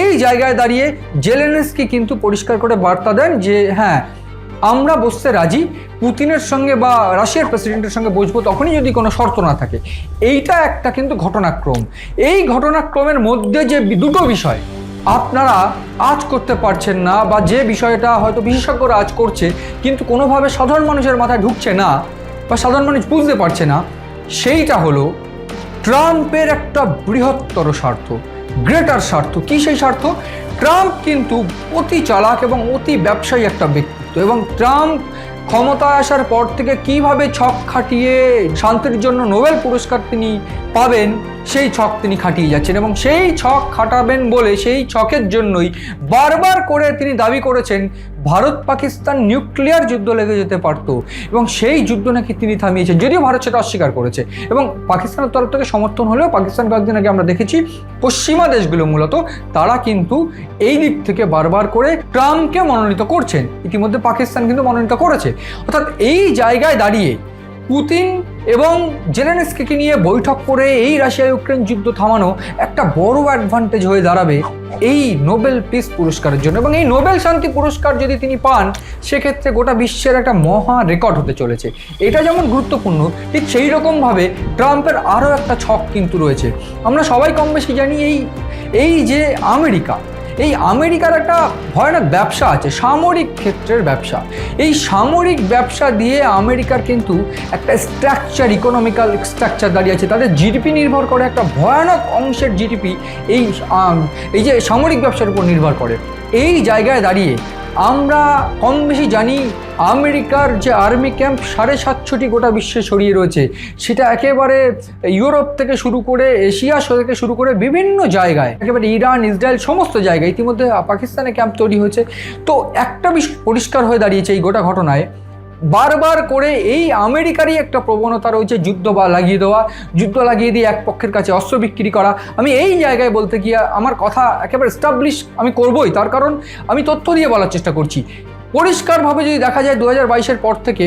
এই জায়গায় দাঁড়িয়ে জেলেনস্কি কিন্তু পরিষ্কার করে বার্তা দেন যে হ্যাঁ, আমরা বসতে রাজি, পুতিনের সঙ্গে বা রাশিয়ার প্রেসিডেন্টের সঙ্গে বসবো তখনই যদি কোনো শর্ত না থাকে। এইটা একটা কিন্তু ঘটনাক্রম। এই ঘটনাক্রমের মধ্যে যে দুটো বিষয় আপনারা আজ করতে পারছেন না, বা যে বিষয়টা হয়তো বিশেষজ্ঞরা আজ করছে কিন্তু কোনোভাবে সাধারণ মানুষের মাথায় ঢুকছে না বা সাধারণ মানুষ বুঝতে পারছে না, সেইটা হলো ট্রাম্পের একটা বৃহত্তর স্বার্থ, গ্রেটার স্বার্থ। কি সেই স্বার্থ? ট্রাম্প কিন্তু অতি চালাক এবং অতি ব্যবসায়ী একটা ব্যক্তিত্ব, এবং ট্রাম্প ক্ষমতায় আসার পর থেকে কিভাবে ছক খাটিয়ে শান্তির জন্য নোবেল পুরস্কার তিনি পাবেন সেই ছক তিনি খাটিয়ে যাচ্ছেন, এবং সেই ছক খাটাবেন বলে সেই ছকের জন্যই বারবার করে তিনি দাবি করেছেন ভারত পাকিস্তান নিউক্লিয়ার যুদ্ধ লেগে যেতে পারত, এবং সেই যুদ্ধ নাকি তিনি থামিয়েছেন, যদিও ভারত সেটা অস্বীকার করেছে। এবং পাকিস্তানের তরফ থেকে সমর্থন হলেও পাকিস্তান কয়েকদিন আগে আমরা দেখেছি পশ্চিমা দেশগুলো মূলত তারা কিন্তু এই দিক থেকে বারবার করে ট্রাম্পকে মনোনীত করছেন। ইতিমধ্যে পাকিস্তান কিন্তু মনোনীত করেছে। অর্থাৎ এই জায়গায় দাঁড়িয়ে পুতিন এবং জেলেনস্কিকে নিয়ে বৈঠক করে এই রাশিয়া ইউক্রেন যুদ্ধ থামানো একটা বড় অ্যাডভান্টেজ হয়ে দাঁড়াবে এই নোবেল পিস পুরস্কারের জন্য। এবং এই নোবেল শান্তি পুরস্কার যদি তিনি পান সেক্ষেত্রে গোটা বিশ্বের একটা মহা রেকর্ড হতে চলেছে। এটা যেমন গুরুত্বপূর্ণ, ঠিক সেই রকমভাবে ট্রাম্পের আরও একটা ছক কিন্তু রয়েছে। আমরা সবাই কম বেশি জানি এই যে এই আমেরিকার একটা ভয়ানক ব্যবসা আছে, সামরিক ক্ষেত্রের ব্যবসা। এই সামরিক ব্যবসা দিয়ে আমেরিকার কিন্তু একটা স্ট্রাকচার, ইকোনমিক্যাল স্ট্রাকচার দাঁড়িয়ে আছে। তাদের জিডিপি নির্ভর করে, একটা ভয়ানক অংশের জিডিপি এই যে সামরিক ব্যবসার উপর নির্ভর করে। এই জায়গায় দাঁড়িয়ে আমরা কম বেশি জানি আমেরিকার যে আর্মি ক্যাম্প 750টি গোটা বিশ্বে ছড়িয়ে রয়েছে, সেটা একেবারে ইউরোপ থেকে শুরু করে এশিয়া থেকে শুরু করে বিভিন্ন জায়গায়, একেবারে ইরান, ইসরায়েল সমস্ত জায়গায়। ইতিমধ্যে পাকিস্তানে ক্যাম্প তৈরি হয়েছে। তো একটা বিষয় পরিষ্কার হয়ে দাঁড়িয়েছে এই গোটা ঘটনায়, বারবার করে এই আমেরিকারই একটা প্রবণতা রয়েছে যুদ্ধ লাগিয়ে দিয়ে এক পক্ষের কাছে অস্ত্র বিক্রি করা। আমি এই জায়গায় বলতে গিয়ে আমার কথা একেবারে এস্টাবলিশ আমি করবই, তার কারণ আমি তথ্য দিয়ে বলার চেষ্টা করছি। পরিষ্কারভাবে যদি দেখা যায় 2022-এর পর থেকে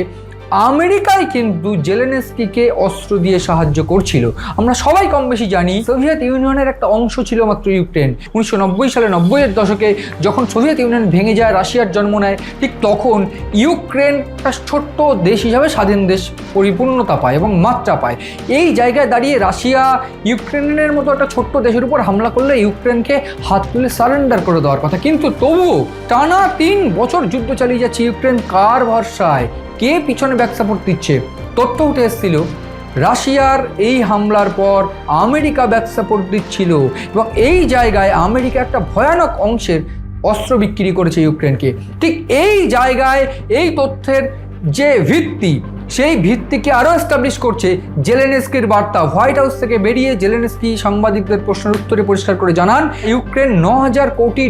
আমেরিকাই কিন্তু জেলেনস্কিকে অস্ত্র দিয়ে সাহায্য করছিল। আমরা সবাই কম বেশি জানি সোভিয়েত ইউনিয়নের একটা অংশ ছিল মাত্র ইউক্রেন। 1990 সালে 90-এর দশকে যখন সোভিয়েত ইউনিয়ন ভেঙে যায়, রাশিয়ার জন্ম নেয়, ঠিক তখন ইউক্রেন একটা ছোট্ট দেশ হিসাবে স্বাধীন দেশ পরিপূর্ণতা পায় এবং মাত্রা পায়। এই জায়গায় দাঁড়িয়ে রাশিয়া ইউক্রেনের মতো একটা ছোট্ট দেশের উপর হামলা করলে ইউক্রেনকে হাত তুলে সারেন্ডার করে দেওয়ার কথা, কিন্তু তবুও টানা 3 বছর যুদ্ধ চালিয়ে যাচ্ছে ইউক্রেন। কার ভরসায়? কে পিছনে ব্যাক সাপোর্ট দিচ্ছে? তথ্য উঠে এসেছিল রাশিয়ার এই হামলার পর আমেরিকা ব্যাক সাপোর্ট দিচ্ছিল, এবং এই জায়গায় আমেরিকা একটা ভয়ানক অংশের অস্ত্র বিক্রি করেছে ইউক্রেনকে। ঠিক এই জায়গায় এই তথ্যের যে ভিত্তি, সেই ভিত্তিকে আরও এস্টাবলিশ করছে জেলেনস্কির বার্তা। হোয়াইট হাউস থেকে বেরিয়ে জেলেনস্কি সাংবাদিকদের প্রশ্নের উত্তরে পরিষ্কার করে জানান ইউক্রেন $9,000 কোটি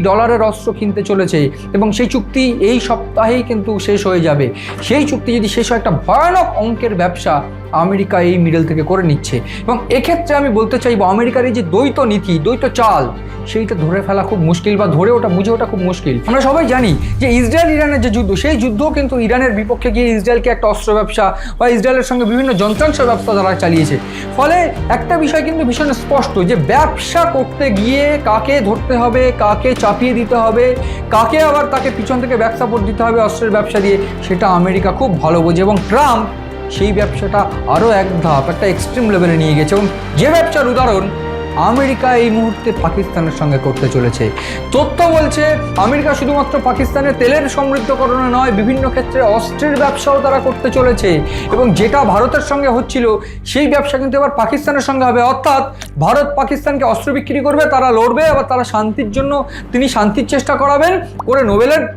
অস্ত্র কিনতে চলেছে, এবং সেই চুক্তি এই সপ্তাহেই কিন্তু শেষ হয়ে যাবে। সেই চুক্তি যদি শেষ হয়, একটা ভয়ানক অঙ্কের ব্যবসা আমেরিকা এই মিডল থেকে করে নিচ্ছে। এবং এক্ষেত্রে আমি বলতে চাইবো আমেরিকার এই যে দ্বৈত নীতি, দ্বৈত চাল, সেইটা ধরে ফেলা খুব মুশকিল, বা ধরে ওটা বুঝে ওটা খুব মুশকিল। আমরা সবাই জানি যে ইসরায়েল ইরানের যে যুদ্ধ, সেই যুদ্ধও কিন্তু ইরানের বিপক্ষে গিয়ে ইসরায়েলকে একটা অস্ত্র ব্যবসা বা ইসরায়েলের সঙ্গে বিভিন্ন যন্ত্রাংশ ব্যবসা তারা চালিয়েছে। ফলে একটা বিষয় কিন্তু ভীষণ স্পষ্ট যে ব্যবসা করতে গিয়ে কাকে ধরতে হবে, কাকে চাপিয়ে দিতে হবে, কাকে আবার তাকে পিছন থেকে ব্যাক সাপোর্ট দিতে হবে অস্ত্রের ব্যবসা দিয়ে, সেটা আমেরিকা খুব ভালো বোঝে। এবং ট্রাম্প সেই ব্যবসাটা আরও এক ধাপ, একটা এক্সট্রিম লেভেলে নিয়ে গেছে। এবং যে ব্যবসার উদাহরণ আমেরিকা এই মুহূর্তে পাকিস্তানের সঙ্গে করতে চলেছে। তথ্য বলছে আমেরিকা শুধুমাত্র পাকিস্তানের তেলের সমৃদ্ধকরণে নয়, বিভিন্ন ক্ষেত্রে অস্ত্রের ব্যবসাও তারা করতে চলেছে। এবং যেটা ভারতের সঙ্গে হচ্ছিল সেই ব্যবসা কিন্তু এবার পাকিস্তানের সঙ্গে হবে। অর্থাৎ ভারত পাকিস্তানকে অস্ত্র বিক্রি করবে, তারা লড়বে, আবার তারা শান্তির জন্য তিনি শান্তির চেষ্টা করাবেন, করে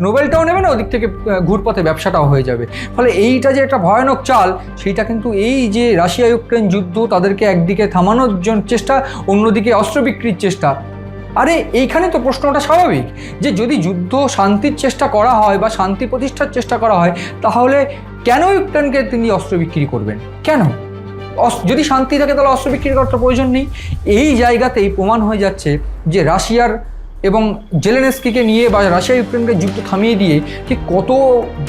নোবেলটাও নেবেন, ওদিক থেকে ঘুরপথে ব্যবসাটাও হয়ে যাবে। ফলে এইটা যে একটা ভয়ানক চাল, সেইটা কিন্তু এই যে রাশিয়া ইউক্রেন যুদ্ধ, তাদেরকে একদিকে থামানোর চেষ্টা, অন্যদিকে অস্ত্র বিক্রির চেষ্টা। আরে এইখানে তো প্রশ্নটা স্বাভাবিক যে যদি যুদ্ধ শান্তির চেষ্টা করা হয় বা শান্তি প্রতিষ্ঠার চেষ্টা করা হয়, তাহলে কেন ইউক্রেনকে তিনি অস্ত্র বিক্রি করবেন? কেন? যদি শান্তি থাকে তাহলে অস্ত্র বিক্রি করার প্রয়োজন নেই। এই জায়গাতেই প্রমাণ হয়ে যাচ্ছে যে রাশিয়ার এবং জেলেনস্কিকে নিয়ে বা রাশিয়া ইউক্রেনকে যুদ্ধ থামিয়ে দিয়ে ঠিক কত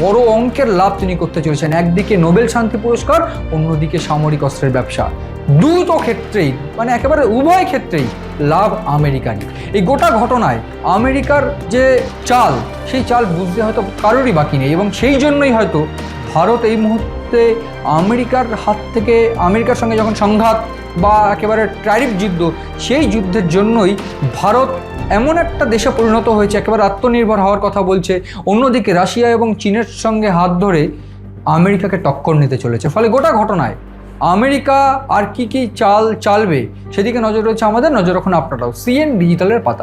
বড় অঙ্কের লাভ তিনি করতে চলেছেন। একদিকে নোবেল শান্তি পুরস্কার, অন্যদিকে সামরিক অস্ত্রের ব্যবসা। দুটো ক্ষেত্রেই মানে একেবারে উভয় ক্ষেত্রেই লাভ আমেরিকারই। এই গোটা ঘটনায় আমেরিকার যে চাল, সেই চাল বুঝতে হয়তো কারোরই বাকি নেই, এবং সেই জন্যই হয়তো ভারত এই মুহূর্তে আমেরিকার হাত থেকে, আমেরিকার সঙ্গে যখন সংঘাত বা একেবারে ট্যারিফ যুদ্ধ, সেই যুদ্ধের জন্যই ভারত এমন একটা দেশে পরিণত হয়েছে, একেবারে আত্মনির্ভর হওয়ার কথা বলছে। অন্যদিকে রাশিয়া এবং চীনের সঙ্গে হাত ধরে আমেরিকাকে টক্কর নিতে চলেছে। ফলে গোটা ঘটনায় আমেরিকা আর কি চাল চালবে সেদিকে নজর রয়েছে আমাদের। নজর রাখুন আপনারাও সিএন ডিজিটালের পাতা।